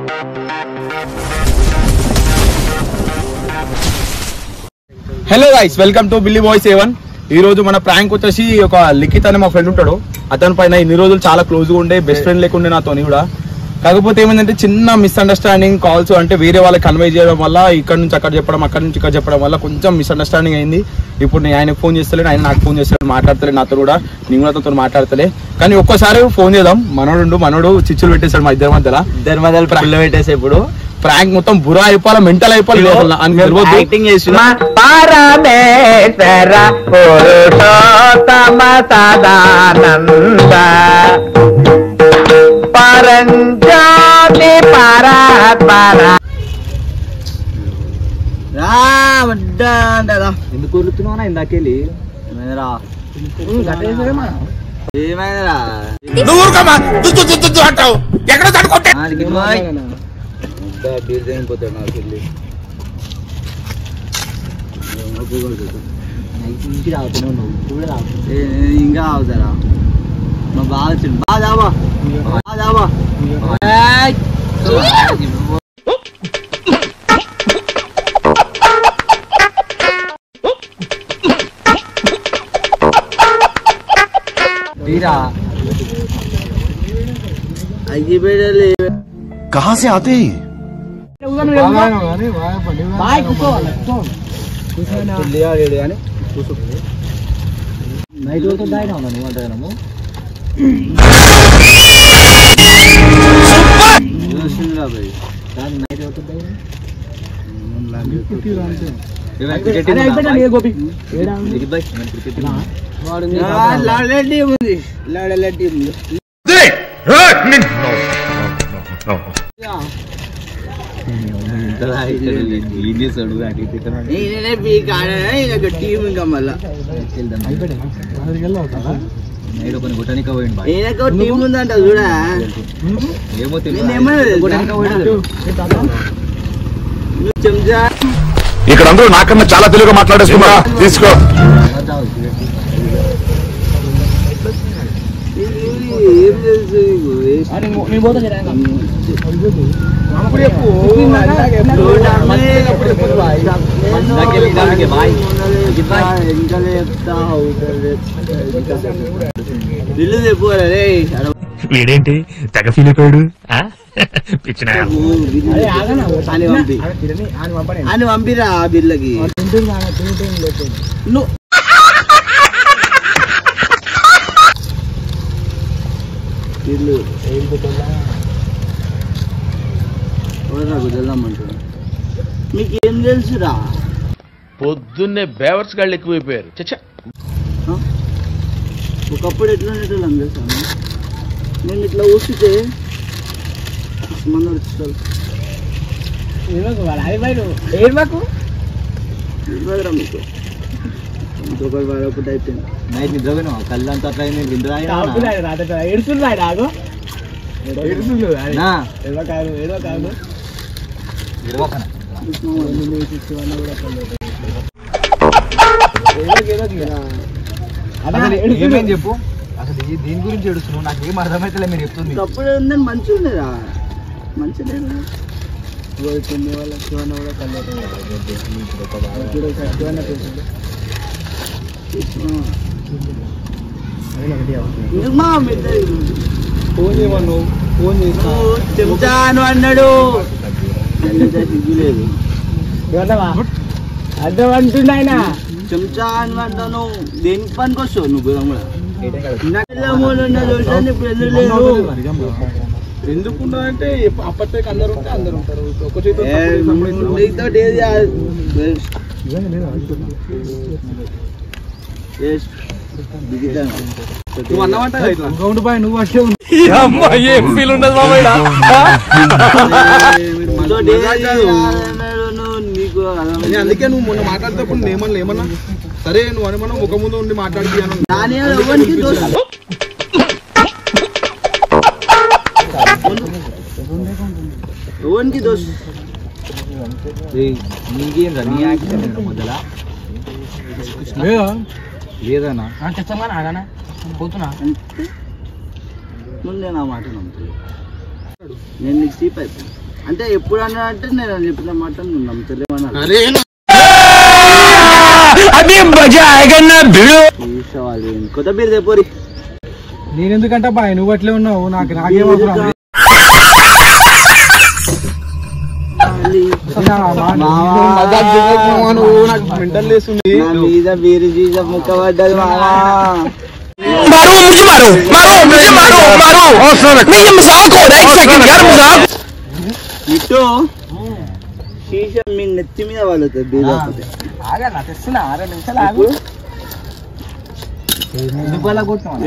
Hello guys, welcome to Billy boys A1. ఈ రోజు మన ప్రాంక్ వచ్చేసి ఒక లిఖిత్ అనే మా ఫ్రెండ్ ఉంటాడు. అతని పైన ఇన్ని రోజులు చాలా క్లోజ్ గా ఉండే, బెస్ట్ ఫ్రెండ్ లేకుండే నాతోని కూడా. కాకపోతే ఏమైందంటే చిన్న మిస్అండర్స్టాండింగ్ కాల్స్ అంటే వేరే వాళ్ళకి కన్వే చేయడం వల్ల ఇక్కడ నుంచి అక్కడ చెప్పడం, అక్కడ నుంచి ఇక్కడ చెప్పడం వల్ల కొంచెం మిస్అండర్స్టాండింగ్ అయింది. ఇప్పుడు నేను ఆయనకు ఫోన్ చేస్తలేను, ఆయన నాకు ఫోన్ చేస్తాడు, మాట్లాడతలే నాతో కూడా, నేను కూడా అతనితో మాట్లాడతలే. కానీ ఒక్కసారి ఫోన్ చేద్దాం. మనోడు చిచ్చులు పెట్టేశాడు మా ఇద్దరి మధ్యలో పుల్ల పెట్టేసి ఇప్పుడు ప్రాంక్ మొత్తం బురా అయిపోవాలి, మెంటల్ అయిపోవాలి. యాక్టింగ్ చేసిన పరమేశ్వర పురుషోత్తమ సదానంద పరంజ్యోతి పరాత్పర రా. ఎందుకు ఊరుతున్నావునా ఇందాకెళ్ళి? ఏమైందిరా? పోతాడు నాకు వెళ్ళి ఇంకా అవుతారా? మా బాగా వచ్చింది. బాగా అయ్యి పెట్టలే. कहाँ से आते हैं? టీం ఇంకా మళ్ళా టీం ఉందంట చూడ. చెంచా ఇక్కడ అందరూ నాకన్నా చాలా తెలుగుగా మాట్లాడేస్తున్నా. తీసుకో. ఏం తెలుసు ఇల్లు చెప్పుకోలే. వీడేంటి తెగ ఫీల్ అయిపోయాడు? అని పంపిరా ఆ బిల్లకి. ఇల్లు వెళ్దామంటారు. మీకేం తెలుసురా? పొద్దున్నే బేవర్స్ గాళ్ళు ఎక్కువైపోయారు. చచ్చా, ఒకప్పుడు ఎట్లా ఉండేటోళ్ళం తెలుసా? నేను ఇట్లా ఊసితే మంది వచ్చేస్తారు. మీకు ఇంకొకటి వాడొకటి అయిపోయింది. నైట్ నిద్రపోయినా కళ్ళు అంతా అట్లా ఏమేం చెప్పు అసలు దీని గురించి ఏడుస్తున్నావు? నాకు ఏం అర్థమైతే మీరు చెప్తుంది. తప్పుడు ఉందని మంచిగా ఉండేదా? మంచిగా లేదు. ఫోన్ చేయమను, ఫోన్ చేసి చెంచాను అన్నాడు. లేదు అర్థం అంటుండ ఆయన. చెంచా అని అంటాను. దేనికి పనికి వస్తావు నువ్వు? ఎందుకుంటే అప్పటికి అందరు ఉంటే అందరు ఉంటారు. ఒక చేతి నువ్వు అన్నమాట నువ్వు అంటే ఏం ఫీల్ ఉండదు మామయ్య. అందుకే నువ్వు మొన్న మాట్లాడేటప్పుడు ఏమన్నా సరే నువ్వు అని మనం ఒక ముందు ఉండి మాట్లాడి ఓన్కి దోష్ నీకేం రా? నీ యాక్సిడెంట్ మొదల లేదన్నా చెప్తామా పోతున్నా. ముందే నా మాట నమ్ముతుంది. నేను నీకు చీప్ అయిపోయింది. అంటే ఎప్పుడు అన్నా అంటే నేను చెప్పిన మాట నమ్ముతలేమన్నా కొత్త బీర్ తెపోరి. నేను ఎందుకంటే బాయ్ నువ్వు అట్లే ఉన్నావు, నాకేమో మెంటల్ లేస్తుంది. మీద బీరు చీజ ముక్క పడ్డది ఇటు శీషం మీ నెత్తి మీద వాళ్ళతో బీరు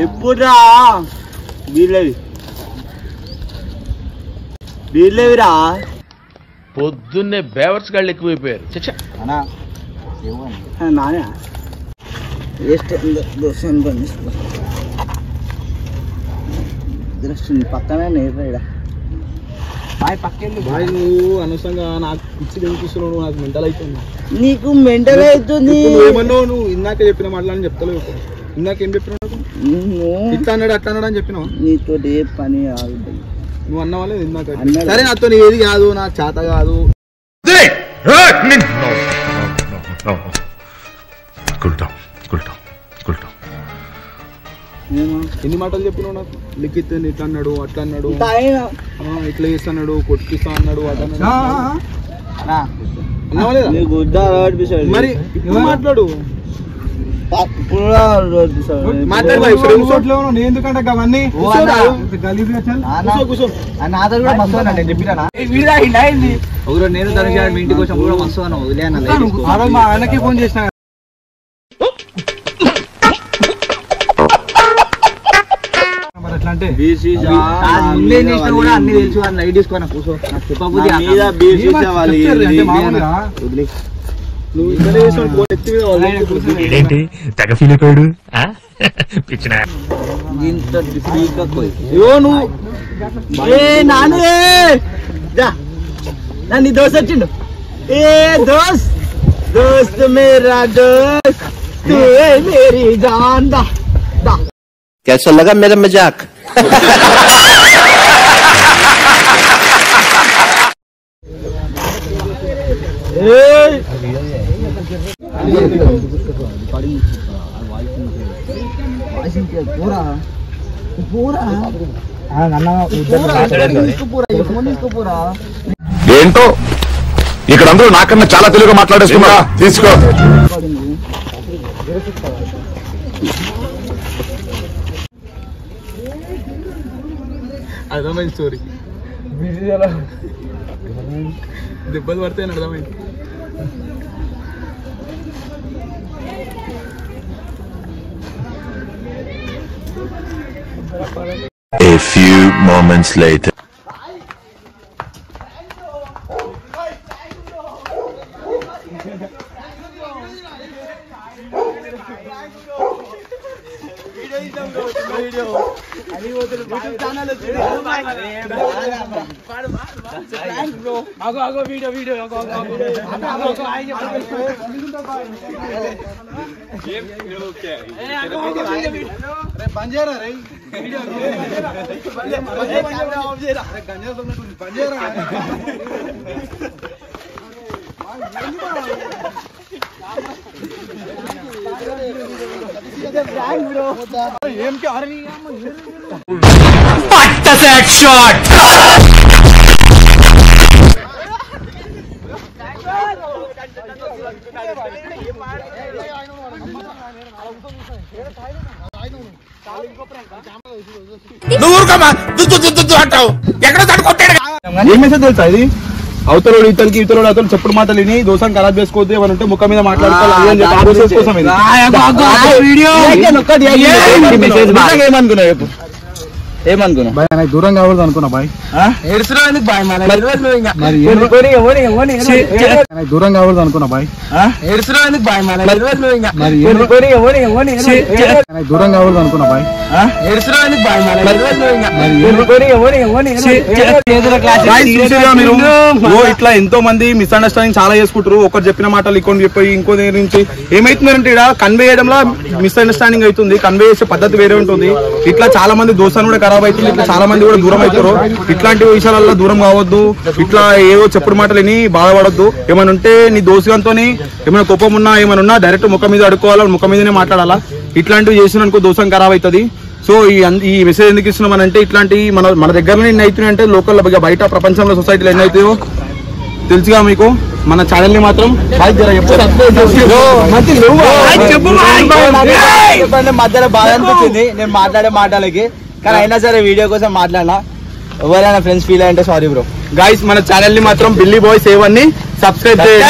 ఎప్పుడురా బీర్లేవి బీర్లేవిరా పొద్దున్నే బేవర్స్ గాళ్ళు ఎక్కువైపోయారు. నానే పక్కనే నేర్రా బాయ్ నువ్వు అనవసరంగా నాకు పిచ్చి చూస్తున్నావు, నాకు మెంటల్ అవుతుంది. నీకు మెంటల్ అవుతుంది ఏమన్నావు నువ్వు? ఇందాక చెప్పిన మాటలని చెప్తలేవు. ఇందాకేం చెప్పినావు? ఇట్లా అన్నాడు అట్లా అన్నాడు అని చెప్పినావు. నీతో ఏ పని కాదు నువ్వు అన్నావా లేదు ఇందాక? సరే నాతో ఏది కాదు, నాకు చేత కాదు. ఎన్ని మాటలు చెప్పినావు నాకు? లిఖిత్ ఇట్లా అన్నాడు అట్లా అన్నాడు, ఇట్లా చేస్తున్నాడు, కొట్టిస్తా అన్నాడు అట్లా మరి ఇప్పుడు మాట్లాడు. ఎందుకంటే అవన్నీ నేను తనకి మీ ఇంటికి వచ్చి కూడా మస్తు వదిలే ఆయనకి ఫోన్ చేసిన కూడా అన్ని తెలుసు లైట్ తీసుకున్నా కూర్చో నాకు చెప్పబుద్ధి ఏంటి తెగ ఫీల్ అయిపోయాడు నీ దోస్త్ వచ్చిండు. ఏ దోస్త్ దోస్త్ మేరా దోస్త్ తూ మేరీ జాన్ దా దా. कैसा लगा मेरा मजाक? ఏంటో ఇక్కడ అందరూ నాకన్నా చాలా తెలుగుగా మాట్లాడేస్తున్నా. తీసుకో. అర్థమైంది స్టోరీ. దెబ్బలు పడతాయని అర్థమైంది. A few moments later. ఏమేసా తెలుసా ఇది? అవతలోడు ఇతలకి ఇతరుడు అతను చెప్పుడు మాటలు విని దోసాన్ని ఖరాబ్ చేసుకోవద్దు ఏమని ఉంటే ముఖం మీద మాట్లాడుకోవాలి అని చెప్పి ఆ ప్రోసెస్ కోసం ఇది. ఏమనుకున్నా చెప్పు? ఏమనుకున్నా బాయ్? నాకు దూరం కావద్దు అనుకున్నా బాయ్. దూరం కావద్దు అనుకున్నా బాయ్. దూరం కావద్దు అనుకున్నా బాయ్. ఇట్లా ఎంతో మంది మిస్అండర్స్టాండింగ్ చాలా చేసుకుంటారు. ఒకరు చెప్పిన మాటలు ఇంకొని చెప్పి ఇంకో దగ్గర నుంచి ఏమైతుందంటే ఇక్కడ కన్వే చేయడంలో మిస్అండర్స్టాండింగ్ అవుతుంది. కన్వే చేసే పద్ధతి వేరే ఉంటుంది. ఇట్లా చాలా మంది దోస్తాను కూడా ఖరాబ్ అవుతుంది. ఇట్లా చాలా మంది కూడా దూరం అవుతారు. ఇట్లాంటి విషయాలలో దూరం కావద్దు. ఇట్లా ఏవో చెప్పుడు మాటలని బాధపడొద్దు. ఏమైనా ఉంటే నీ దోస్తుగాంతో ఏమైనా కోపం ఉన్నా ఏమైనా ఉన్నా డైరెక్ట్ ముఖం మీద అడుకోవాలా, ముఖం మీదనే మాట్లాడాలా. ఇట్లాంటివి చేసిననుకో దోషం ఖరాబ్ అవుతుంది. సో ఈ మెసేజ్ ఎందుకు ఇస్తున్నాం అంటే ఇట్లాంటి మన దగ్గరలో ఎన్ని అవుతున్నాయి అంటే లోకల్ బయట ప్రపంచంలో సొసైటీలో ఎన్ని అవుతాయో తెలుసుగా మీకు. మన ఛానల్ ని మాత్రం మధ్యలో బాధ అనిపించింది నేను మాట్లాడే మాటలకి, కానీ అయినా సరే వీడియో కోసం మాట్లాడినా. ఎవరైనా ఫ్రెండ్స్ ఫీల్ అయ్యంటే సారీ బ్రో. గైస్ మన ఛానల్ ని మాత్రం బిల్లీ బాయ్ 7 ని సబ్స్క్రైబ్ చేయండి.